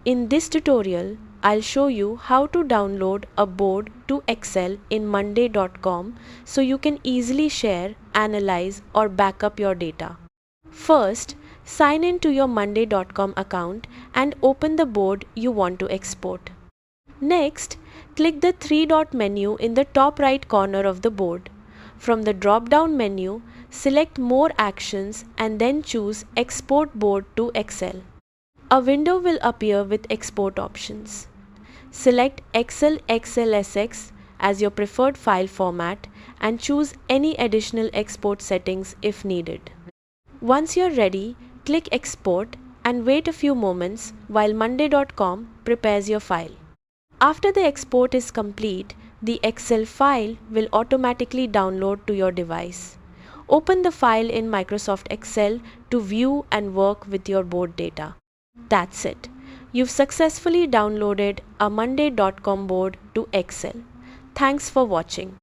In this tutorial, I'll show you how to download a board to Excel in monday.com so you can easily share, analyze or backup your data. First, sign in to your monday.com account and open the board you want to export. Next, click the three-dot menu in the top right corner of the board. From the drop-down menu, select More Actions and then choose Export Board to Excel. A window will appear with export options. Select Excel XLSX as your preferred file format and choose any additional export settings if needed. Once you're ready, click Export and wait a few moments while monday.com prepares your file. After the export is complete, the Excel file will automatically download to your device. Open the file in Microsoft Excel to view and work with your board data. That's it. You've successfully downloaded a monday.com board to Excel. Thanks for watching.